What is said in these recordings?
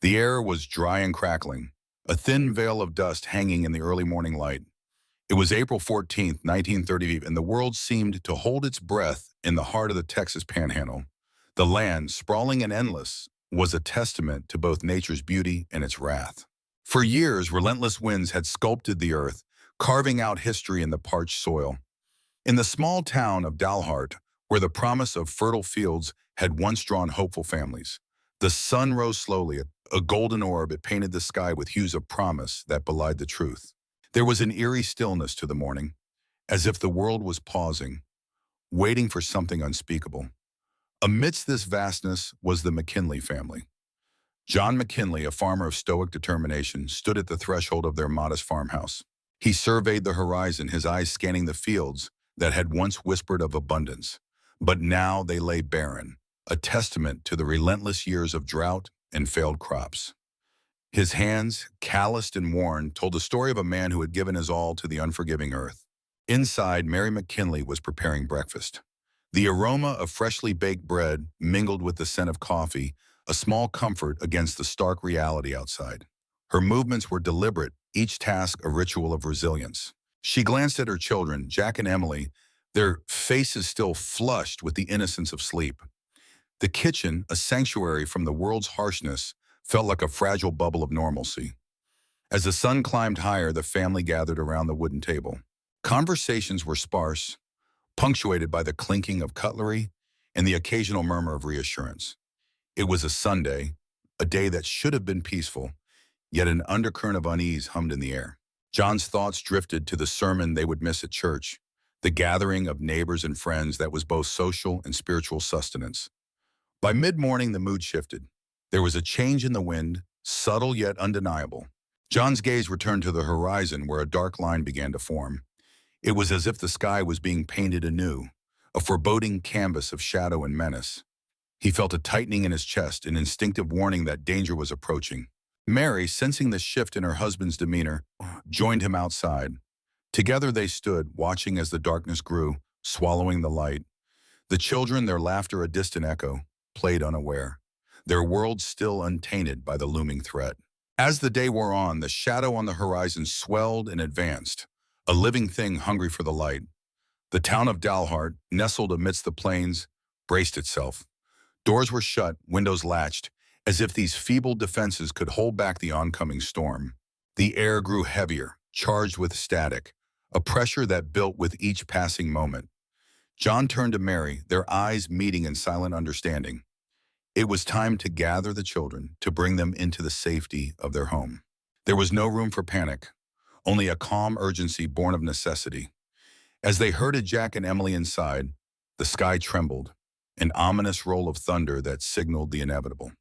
The air was dry and crackling, a thin veil of dust hanging in the early morning light. It was April 14th, 1930, and the world seemed to hold its breath in the heart of the Texas Panhandle. The land, sprawling and endless, was a testament to both nature's beauty and its wrath. For years, relentless winds had sculpted the earth, carving out history in the parched soil. In the small town of Dalhart, where the promise of fertile fields had once drawn hopeful families, the sun rose slowly, a golden orb. It painted the sky with hues of promise that belied the truth. There was an eerie stillness to the morning, as if the world was pausing, waiting for something unspeakable. Amidst this vastness was the McKinley family. John McKinley, a farmer of stoic determination, stood at the threshold of their modest farmhouse. He surveyed the horizon, his eyes scanning the fields that had once whispered of abundance. But now they lay barren, a testament to the relentless years of drought and failed crops. His hands, calloused and worn, told the story of a man who had given his all to the unforgiving earth. Inside, Mary McKinley was preparing breakfast. The aroma of freshly baked bread mingled with the scent of coffee, a small comfort against the stark reality outside. Her movements were deliberate, each task a ritual of resilience. She glanced at her children, Jack and Emily, their faces still flushed with the innocence of sleep. The kitchen, a sanctuary from the world's harshness, felt like a fragile bubble of normalcy. As the sun climbed higher, the family gathered around the wooden table. Conversations were sparse, punctuated by the clinking of cutlery and the occasional murmur of reassurance. It was a Sunday, a day that should have been peaceful, yet an undercurrent of unease hummed in the air. John's thoughts drifted to the sermon they would miss at church, the gathering of neighbors and friends that was both social and spiritual sustenance. By mid-morning, the mood shifted. There was a change in the wind, subtle yet undeniable. John's gaze returned to the horizon where a dark line began to form. It was as if the sky was being painted anew, a foreboding canvas of shadow and menace. He felt a tightening in his chest, an instinctive warning that danger was approaching. Mary, sensing the shift in her husband's demeanor, joined him outside. Together they stood, watching as the darkness grew, swallowing the light. The children, their laughter a distant echo, played unaware, their world still untainted by the looming threat. As the day wore on, the shadow on the horizon swelled and advanced, a living thing hungry for the light. The town of Dalhart, nestled amidst the plains, braced itself. Doors were shut, windows latched, as if these feeble defenses could hold back the oncoming storm. The air grew heavier, charged with static, a pressure that built with each passing moment. John turned to Mary, their eyes meeting in silent understanding. It was time to gather the children, to bring them into the safety of their home. There was no room for panic, only a calm urgency born of necessity. As they herded Jack and Emily inside, the sky trembled, an ominous roll of thunder that signaled the inevitable.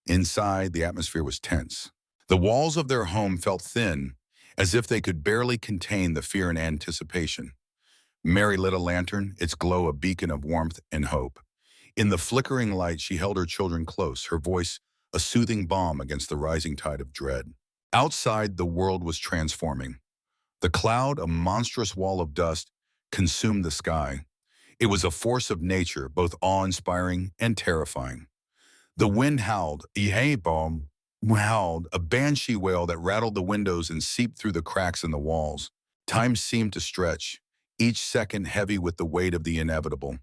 Inside, the atmosphere was tense. The walls of their home felt thin, as if they could barely contain the fear and anticipation. Mary lit a lantern, its glow a beacon of warmth and hope. In the flickering light, she held her children close, her voice a soothing balm against the rising tide of dread. Outside, the world was transforming. The cloud, a monstrous wall of dust, consumed the sky. It was a force of nature, both awe-inspiring and terrifying. The wind howled, howled, a banshee wail that rattled the windows and seeped through the cracks in the walls. Time seemed to stretch, each second heavy with the weight of the inevitable.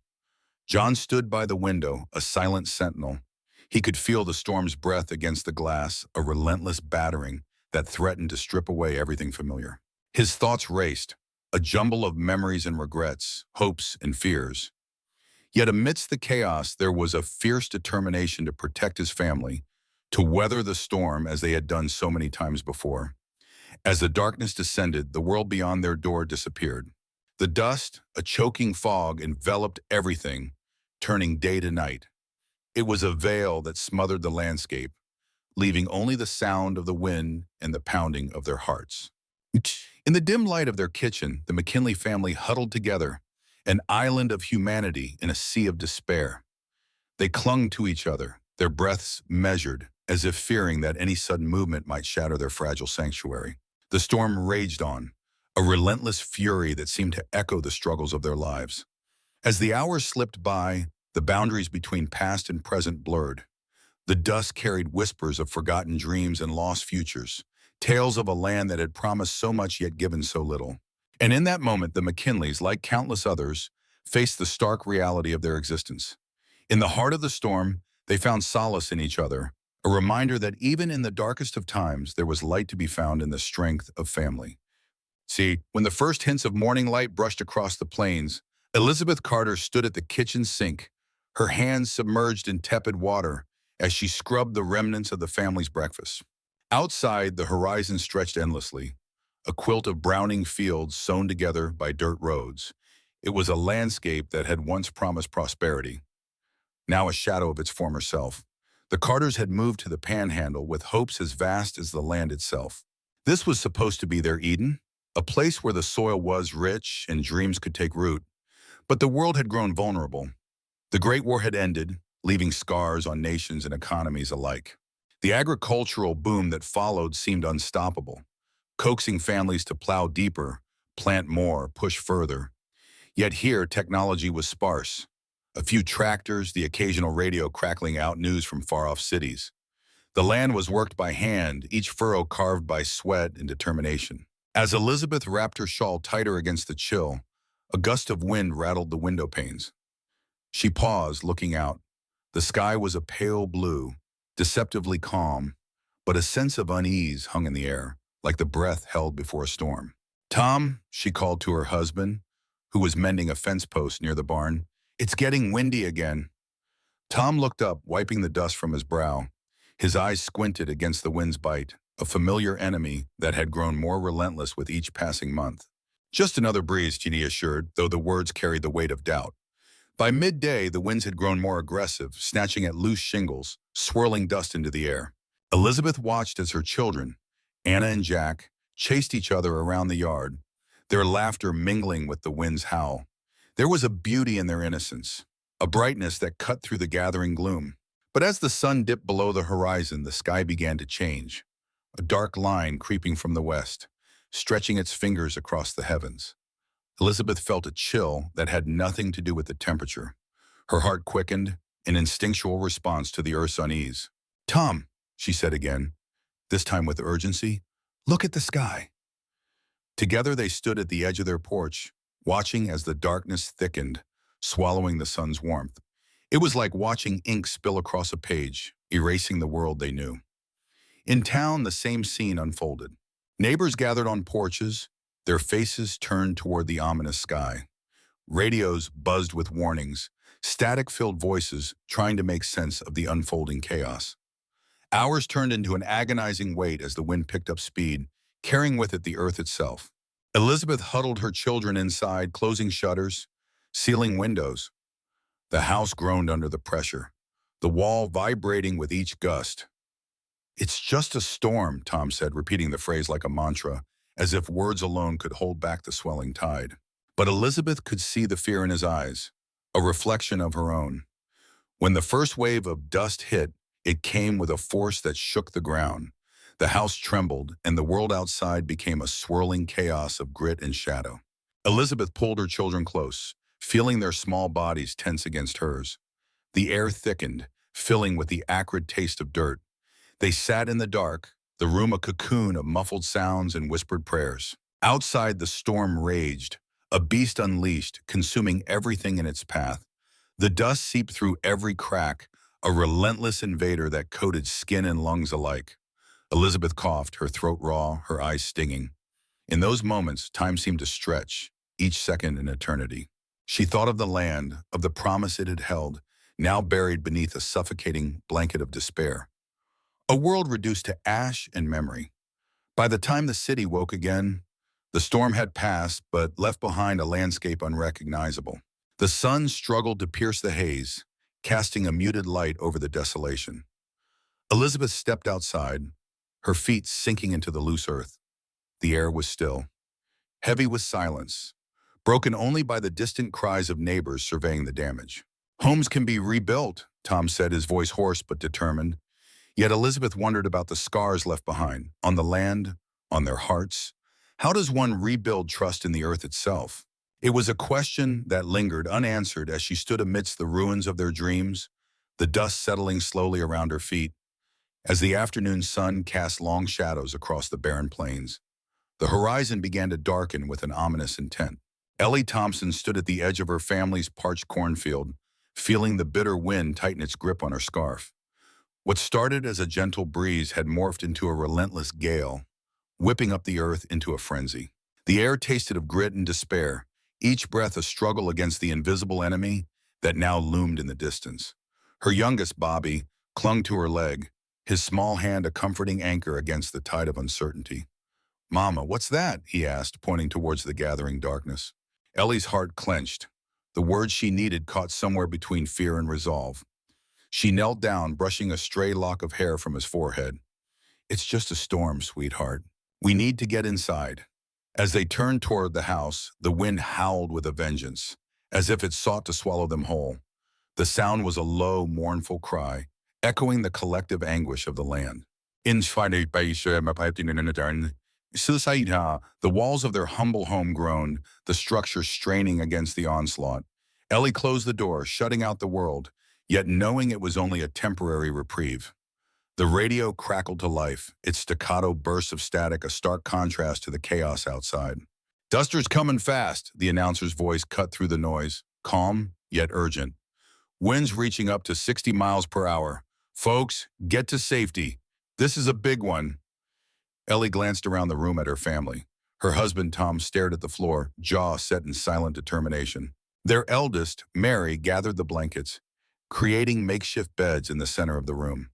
John stood by the window, a silent sentinel. He could feel the storm's breath against the glass, a relentless battering that threatened to strip away everything familiar. His thoughts raced, a jumble of memories and regrets, hopes and fears. Yet amidst the chaos, there was a fierce determination to protect his family, to weather the storm as they had done so many times before. As the darkness descended, the world beyond their door disappeared. The dust, a choking fog, enveloped everything, turning day to night. It was a veil that smothered the landscape, leaving only the sound of the wind and the pounding of their hearts. In the dim light of their kitchen, the McKinley family huddled together, an island of humanity in a sea of despair. They clung to each other, their breaths measured, as if fearing that any sudden movement might shatter their fragile sanctuary. The storm raged on, a relentless fury that seemed to echo the struggles of their lives. As the hours slipped by, the boundaries between past and present blurred. The dust carried whispers of forgotten dreams and lost futures, tales of a land that had promised so much yet given so little. And in that moment, the McKinleys, like countless others, faced the stark reality of their existence. In the heart of the storm, they found solace in each other, a reminder that even in the darkest of times, there was light to be found in the strength of family. See, when the first hints of morning light brushed across the plains, Elizabeth Carter stood at the kitchen sink, her hands submerged in tepid water as she scrubbed the remnants of the family's breakfast. Outside, the horizon stretched endlessly, a quilt of browning fields sewn together by dirt roads. It was a landscape that had once promised prosperity, now a shadow of its former self. The Carters had moved to the Panhandle with hopes as vast as the land itself. This was supposed to be their Eden, a place where the soil was rich and dreams could take root. But the world had grown vulnerable. The Great War had ended, leaving scars on nations and economies alike. The agricultural boom that followed seemed unstoppable, coaxing families to plow deeper, plant more, push further. Yet here, technology was sparse. A few tractors, the occasional radio crackling out news from far-off cities. The land was worked by hand, each furrow carved by sweat and determination. As Elizabeth wrapped her shawl tighter against the chill, a gust of wind rattled the window panes. She paused, looking out. The sky was a pale blue, deceptively calm, but a sense of unease hung in the air, like the breath held before a storm. "Tom," she called to her husband, who was mending a fence post near the barn, "it's getting windy again." Tom looked up, wiping the dust from his brow. His eyes squinted against the wind's bite, a familiar enemy that had grown more relentless with each passing month. "Just another breeze," Jeannie assured, though the words carried the weight of doubt. By midday, the winds had grown more aggressive, snatching at loose shingles, swirling dust into the air. Elizabeth watched as her children, Anna and Jack, chased each other around the yard, their laughter mingling with the wind's howl. There was a beauty in their innocence, a brightness that cut through the gathering gloom. But as the sun dipped below the horizon, the sky began to change, a dark line creeping from the west, stretching its fingers across the heavens. Elizabeth felt a chill that had nothing to do with the temperature. Her heart quickened, an instinctual response to the earth's unease. "Tom," she said again, this time with urgency, "look at the sky." Together they stood at the edge of their porch, watching as the darkness thickened, swallowing the sun's warmth. It was like watching ink spill across a page, erasing the world they knew. In town, the same scene unfolded. Neighbors gathered on porches, their faces turned toward the ominous sky. Radios buzzed with warnings, static-filled voices trying to make sense of the unfolding chaos. Hours turned into an agonizing wait as the wind picked up speed, carrying with it the earth itself. Elizabeth huddled her children inside, closing shutters, sealing windows. The house groaned under the pressure, the wall vibrating with each gust. "It's just a storm," Tom said, repeating the phrase like a mantra, as if words alone could hold back the swelling tide. But Elizabeth could see the fear in his eyes, a reflection of her own. When the first wave of dust hit, it came with a force that shook the ground. The house trembled, and the world outside became a swirling chaos of grit and shadow. Elizabeth pulled her children close, feeling their small bodies tense against hers. The air thickened, filling with the acrid taste of dirt. They sat in the dark, the room a cocoon of muffled sounds and whispered prayers. Outside, the storm raged, a beast unleashed, consuming everything in its path. The dust seeped through every crack, a relentless invader that coated skin and lungs alike. Elizabeth coughed, her throat raw, her eyes stinging. In those moments, time seemed to stretch, each second an eternity. She thought of the land, of the promise it had held, now buried beneath a suffocating blanket of despair. A world reduced to ash and memory. By the time the city woke again, the storm had passed, but left behind a landscape unrecognizable. The sun struggled to pierce the haze, casting a muted light over the desolation. Elizabeth stepped outside, her feet sinking into the loose earth. The air was still, heavy with silence, broken only by the distant cries of neighbors surveying the damage. "Homes can be rebuilt," Tom said, his voice hoarse but determined. Yet Elizabeth wondered about the scars left behind, on the land, on their hearts. How does one rebuild trust in the earth itself? It was a question that lingered unanswered as she stood amidst the ruins of their dreams, the dust settling slowly around her feet. As the afternoon sun cast long shadows across the barren plains, the horizon began to darken with an ominous intent. Ellie Thompson stood at the edge of her family's parched cornfield, feeling the bitter wind tighten its grip on her scarf. What started as a gentle breeze had morphed into a relentless gale, whipping up the earth into a frenzy. The air tasted of grit and despair, each breath a struggle against the invisible enemy that now loomed in the distance. Her youngest, Bobby, clung to her leg, his small hand a comforting anchor against the tide of uncertainty. "Mama, what's that?" he asked, pointing towards the gathering darkness. Ellie's heart clenched, the words she needed caught somewhere between fear and resolve. She knelt down, brushing a stray lock of hair from his forehead. "It's just a storm, sweetheart. We need to get inside." As they turned toward the house, the wind howled with a vengeance, as if it sought to swallow them whole. The sound was a low, mournful cry, echoing the collective anguish of the land. The walls of their humble home groaned, the structure straining against the onslaught. Ellie closed the door, shutting out the world, yet knowing it was only a temporary reprieve. The radio crackled to life, its staccato bursts of static a stark contrast to the chaos outside. "Duster's coming fast," the announcer's voice cut through the noise, calm yet urgent. "Winds reaching up to 60 miles per hour. Folks, get to safety. This is a big one." Ellie glanced around the room at her family. Her husband, Tom, stared at the floor, jaw set in silent determination. Their eldest, Mary, gathered the blankets, creating makeshift beds in the center of the room.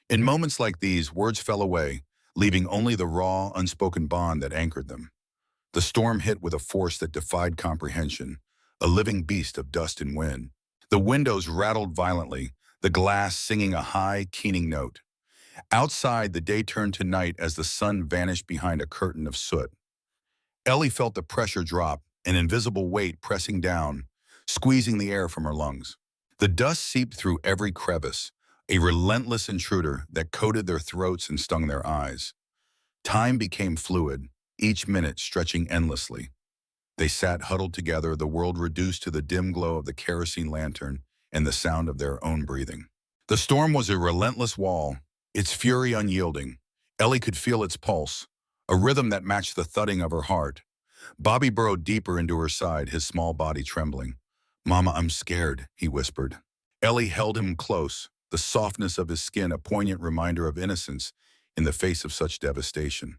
In moments like these, words fell away, leaving only the raw, unspoken bond that anchored them. The storm hit with a force that defied comprehension, a living beast of dust and wind. The windows rattled violently, the glass singing a high, keening note. Outside, the day turned to night as the sun vanished behind a curtain of soot. Ellie felt the pressure drop, an invisible weight pressing down, squeezing the air from her lungs. The dust seeped through every crevice, a relentless intruder that coated their throats and stung their eyes. Time became fluid, each minute stretching endlessly. They sat huddled together, the world reduced to the dim glow of the kerosene lantern and the sound of their own breathing. The storm was a relentless wall, its fury unyielding. Ellie could feel its pulse, a rhythm that matched the thudding of her heart. Bobby burrowed deeper into her side, his small body trembling. "Mama, I'm scared," he whispered. Ellie held him close, the softness of his skin a poignant reminder of innocence in the face of such devastation.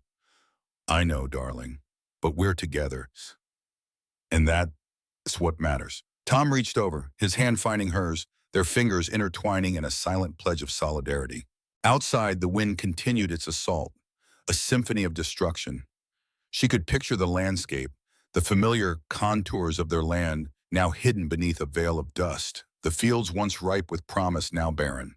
"I know, darling, but we're together, and that's what matters." Tom reached over, his hand finding hers, their fingers intertwining in a silent pledge of solidarity. Outside, the wind continued its assault, a symphony of destruction. She could picture the landscape, the familiar contours of their land now hidden beneath a veil of dust, the fields once ripe with promise now barren.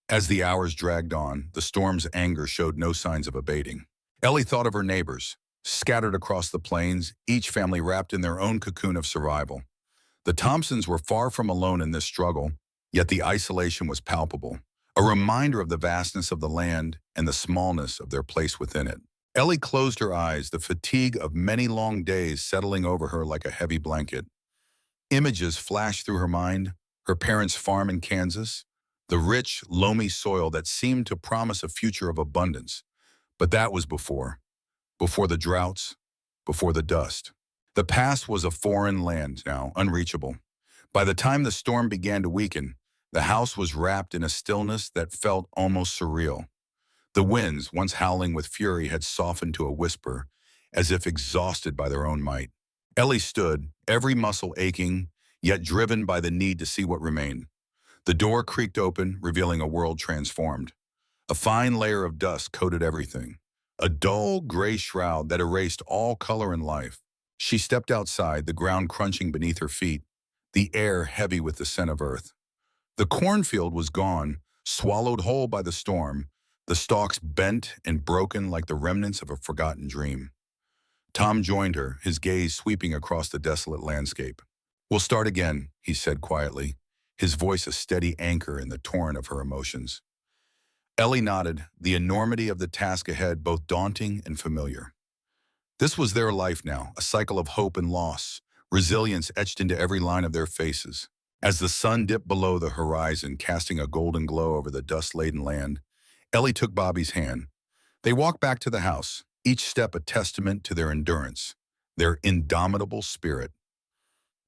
As the hours dragged on, the storm's anger showed no signs of abating. Ellie thought of her neighbors, scattered across the plains, each family wrapped in their own cocoon of survival. The Thompsons were far from alone in this struggle, yet the isolation was palpable, a reminder of the vastness of the land and the smallness of their place within it. Ellie closed her eyes, the fatigue of many long days settling over her like a heavy blanket. Images flashed through her mind, her parents' farm in Kansas, the rich, loamy soil that seemed to promise a future of abundance. But that was before the droughts, before the dust. The past was a foreign land now, unreachable. By the time the storm began to weaken, the house was wrapped in a stillness that felt almost surreal. The winds, once howling with fury, had softened to a whisper, as if exhausted by their own might. Ellie stood, every muscle aching, yet driven by the need to see what remained. The door creaked open, revealing a world transformed. A fine layer of dust coated everything, a dull gray shroud that erased all color and life. She stepped outside, the ground crunching beneath her feet, the air heavy with the scent of earth. The cornfield was gone, swallowed whole by the storm, the stalks bent and broken like the remnants of a forgotten dream. Tom joined her, his gaze sweeping across the desolate landscape. "We'll start again," he said quietly, his voice a steady anchor in the torrent of her emotions. Ellie nodded, the enormity of the task ahead both daunting and familiar. This was their life now, a cycle of hope and loss, resilience etched into every line of their faces. As the sun dipped below the horizon, casting a golden glow over the dust-laden land, Ellie took Bobby's hand. They walked back to the house, each step a testament to their endurance, their indomitable spirit.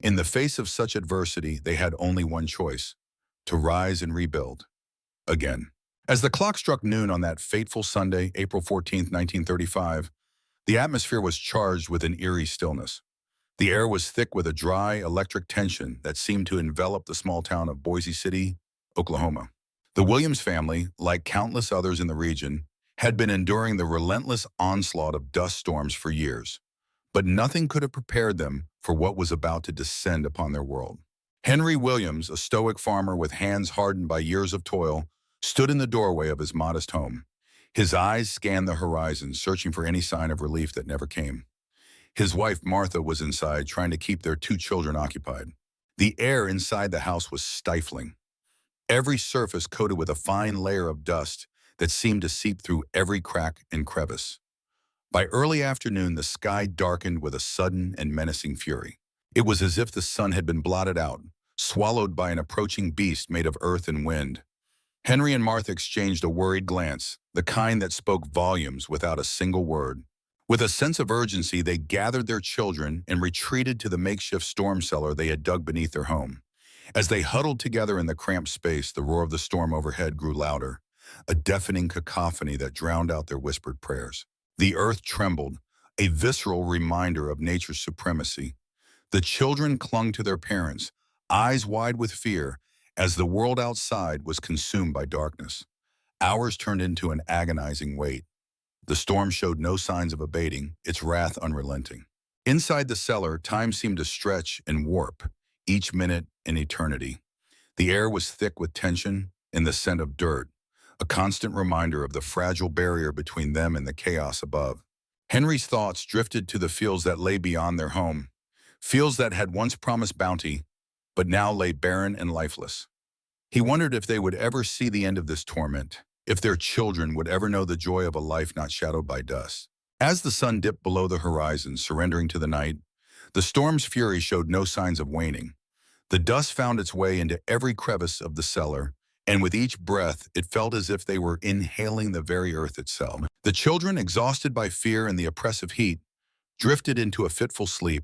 In the face of such adversity, they had only one choice: to rise and rebuild. Again. As the clock struck noon on that fateful Sunday, April 14th, 1935, the atmosphere was charged with an eerie stillness. The air was thick with a dry, electric tension that seemed to envelop the small town of Boise City, Oklahoma. The Williams family, like countless others in the region, had been enduring the relentless onslaught of dust storms for years, but nothing could have prepared them for what was about to descend upon their world. Henry Williams, a stoic farmer with hands hardened by years of toil, stood in the doorway of his modest home. His eyes scanned the horizon, searching for any sign of relief that never came. His wife, Martha, was inside, trying to keep their two children occupied. The air inside the house was stifling, every surface coated with a fine layer of dust that seemed to seep through every crack and crevice. By early afternoon, the sky darkened with a sudden and menacing fury. It was as if the sun had been blotted out, swallowed by an approaching beast made of earth and wind. Henry and Martha exchanged a worried glance, the kind that spoke volumes without a single word. With a sense of urgency, they gathered their children and retreated to the makeshift storm cellar they had dug beneath their home. As they huddled together in the cramped space, the roar of the storm overhead grew louder, a deafening cacophony that drowned out their whispered prayers. The earth trembled, a visceral reminder of nature's supremacy. The children clung to their parents, eyes wide with fear, as the world outside was consumed by darkness. Hours turned into an agonizing wait. The storm showed no signs of abating, its wrath unrelenting. Inside the cellar, time seemed to stretch and warp, each minute an eternity. The air was thick with tension and the scent of dirt, a constant reminder of the fragile barrier between them and the chaos above. Henry's thoughts drifted to the fields that lay beyond their home, fields that had once promised bounty, but now lay barren and lifeless. He wondered if they would ever see the end of this torment, if their children would ever know the joy of a life not shadowed by dust. As the sun dipped below the horizon, surrendering to the night, the storm's fury showed no signs of waning. The dust found its way into every crevice of the cellar, and with each breath, it felt as if they were inhaling the very earth itself. The children, exhausted by fear and the oppressive heat, drifted into a fitful sleep,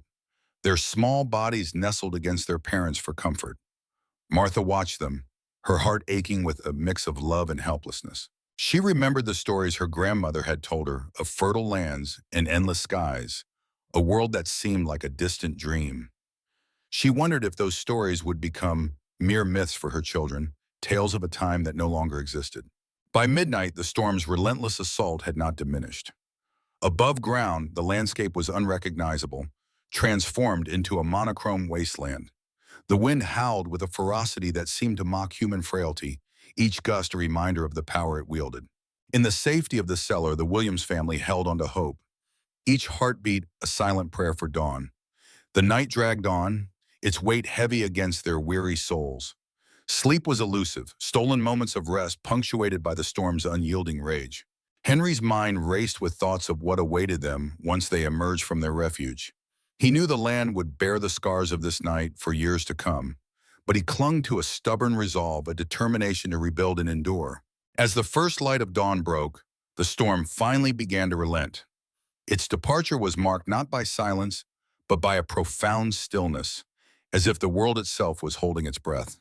their small bodies nestled against their parents for comfort. Martha watched them, her heart aching with a mix of love and helplessness. She remembered the stories her grandmother had told her of fertile lands and endless skies, a world that seemed like a distant dream. She wondered if those stories would become mere myths for her children, tales of a time that no longer existed. By midnight, the storm's relentless assault had not diminished. Above ground, the landscape was unrecognizable, transformed into a monochrome wasteland. The wind howled with a ferocity that seemed to mock human frailty, each gust a reminder of the power it wielded. In the safety of the cellar, the Williams family held on to hope, each heartbeat a silent prayer for dawn. The night dragged on, its weight heavy against their weary souls. Sleep was elusive, stolen moments of rest punctuated by the storm's unyielding rage. Henry's mind raced with thoughts of what awaited them once they emerged from their refuge. He knew the land would bear the scars of this night for years to come, but he clung to a stubborn resolve, a determination to rebuild and endure. As the first light of dawn broke, the storm finally began to relent. Its departure was marked not by silence, but by a profound stillness, as if the world itself was holding its breath.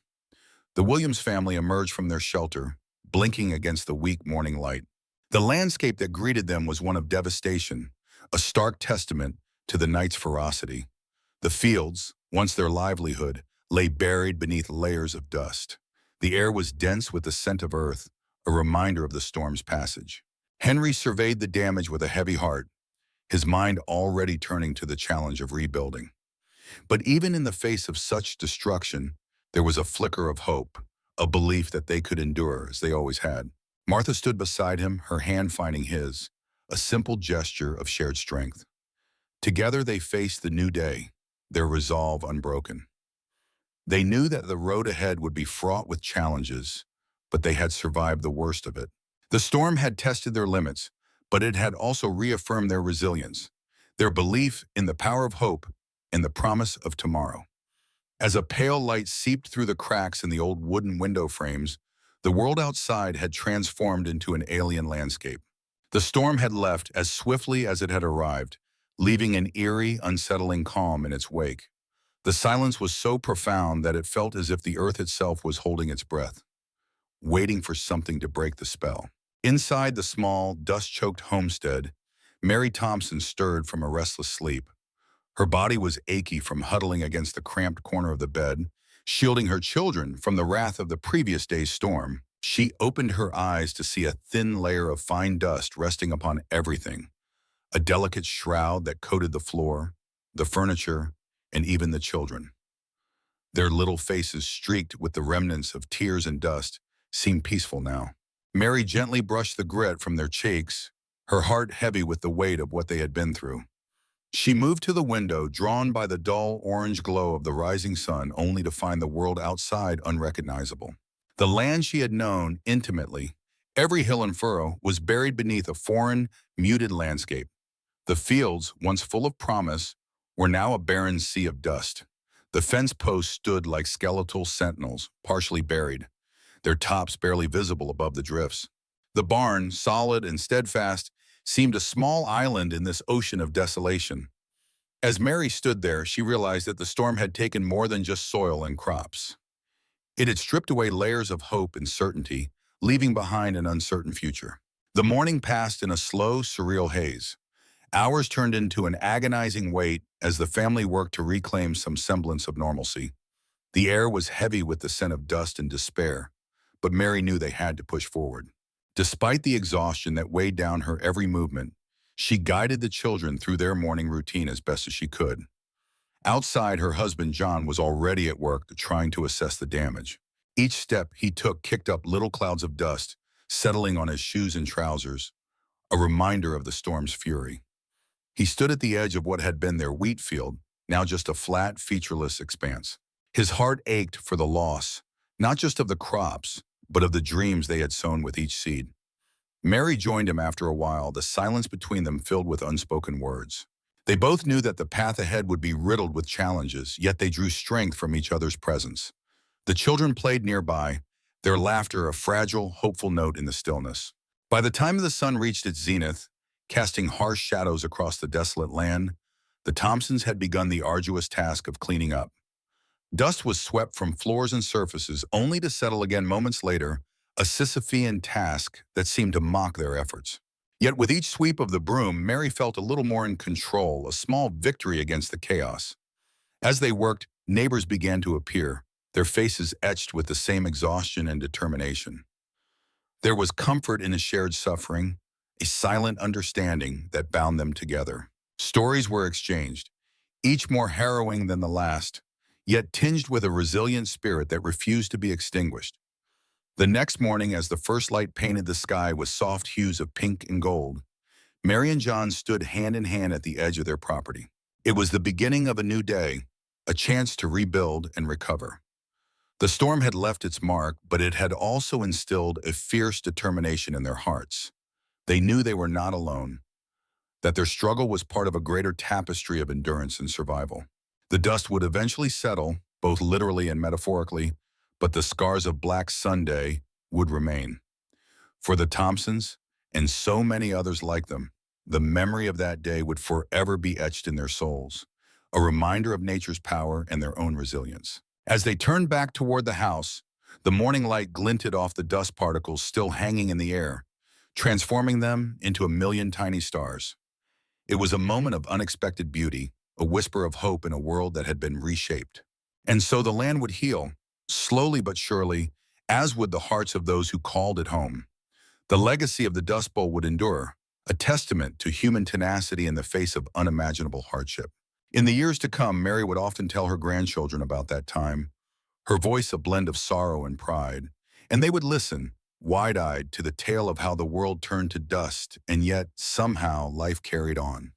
The Williams family emerged from their shelter, blinking against the weak morning light. The landscape that greeted them was one of devastation, a stark testament to the night's ferocity. The fields, once their livelihood, lay buried beneath layers of dust. The air was dense with the scent of earth, a reminder of the storm's passage. Henry surveyed the damage with a heavy heart, his mind already turning to the challenge of rebuilding. But even in the face of such destruction, there was a flicker of hope, a belief that they could endure as they always had. Martha stood beside him, her hand finding his, a simple gesture of shared strength. Together they faced the new day, their resolve unbroken. They knew that the road ahead would be fraught with challenges, but they had survived the worst of it. The storm had tested their limits, but it had also reaffirmed their resilience, their belief in the power of hope and the promise of tomorrow. As a pale light seeped through the cracks in the old wooden window frames, the world outside had transformed into an alien landscape. The storm had left as swiftly as it had arrived, leaving an eerie, unsettling calm in its wake. The silence was so profound that it felt as if the earth itself was holding its breath, waiting for something to break the spell. Inside the small, dust-choked homestead, Mary Thompson stirred from a restless sleep. Her body was achy from huddling against the cramped corner of the bed, shielding her children from the wrath of the previous day's storm. She opened her eyes to see a thin layer of fine dust resting upon everything, a delicate shroud that coated the floor, the furniture, and even the children. Their little faces, streaked with the remnants of tears and dust, seemed peaceful now. Mary gently brushed the grit from their cheeks, her heart heavy with the weight of what they had been through. She moved to the window, drawn by the dull orange glow of the rising sun, only to find the world outside unrecognizable. The land she had known intimately, every hill and furrow, was buried beneath a foreign, muted landscape. The fields, once full of promise, were now a barren sea of dust. The fence posts stood like skeletal sentinels, partially buried, their tops barely visible above the drifts. The barn, solid and steadfast, seemed a small island in this ocean of desolation. As Mary stood there, she realized that the storm had taken more than just soil and crops. It had stripped away layers of hope and certainty, leaving behind an uncertain future. The morning passed in a slow, surreal haze. Hours turned into an agonizing wait as the family worked to reclaim some semblance of normalcy. The air was heavy with the scent of dust and despair, but Mary knew they had to push forward. Despite the exhaustion that weighed down her every movement, she guided the children through their morning routine as best as she could. Outside, her husband John was already at work trying to assess the damage. Each step he took kicked up little clouds of dust, settling on his shoes and trousers, a reminder of the storm's fury. He stood at the edge of what had been their wheat field, now just a flat, featureless expanse. His heart ached for the loss, not just of the crops, but of the dreams they had sown with each seed. Mary joined him after a while, the silence between them filled with unspoken words. They both knew that the path ahead would be riddled with challenges, yet they drew strength from each other's presence. The children played nearby, their laughter a fragile, hopeful note in the stillness. By the time the sun reached its zenith, casting harsh shadows across the desolate land, the Thompsons had begun the arduous task of cleaning up. Dust was swept from floors and surfaces, only to settle again moments later, a Sisyphean task that seemed to mock their efforts. Yet with each sweep of the broom, Mary felt a little more in control, a small victory against the chaos. As they worked, neighbors began to appear, their faces etched with the same exhaustion and determination. There was comfort in a shared suffering, a silent understanding that bound them together. Stories were exchanged, each more harrowing than the last, yet tinged with a resilient spirit that refused to be extinguished. The next morning, as the first light painted the sky with soft hues of pink and gold, Mary and John stood hand in hand at the edge of their property. It was the beginning of a new day, a chance to rebuild and recover. The storm had left its mark, but it had also instilled a fierce determination in their hearts. They knew they were not alone, that their struggle was part of a greater tapestry of endurance and survival. The dust would eventually settle, both literally and metaphorically, but the scars of Black Sunday would remain. For the Thompsons, and so many others like them, the memory of that day would forever be etched in their souls, a reminder of nature's power and their own resilience. As they turned back toward the house, the morning light glinted off the dust particles still hanging in the air, transforming them into a million tiny stars. It was a moment of unexpected beauty, a whisper of hope in a world that had been reshaped. And so the land would heal, slowly but surely, as would the hearts of those who called it home. The legacy of the Dust Bowl would endure, a testament to human tenacity in the face of unimaginable hardship. In the years to come, Mary would often tell her grandchildren about that time, her voice a blend of sorrow and pride, and they would listen, wide-eyed, to the tale of how the world turned to dust, and yet, somehow, life carried on.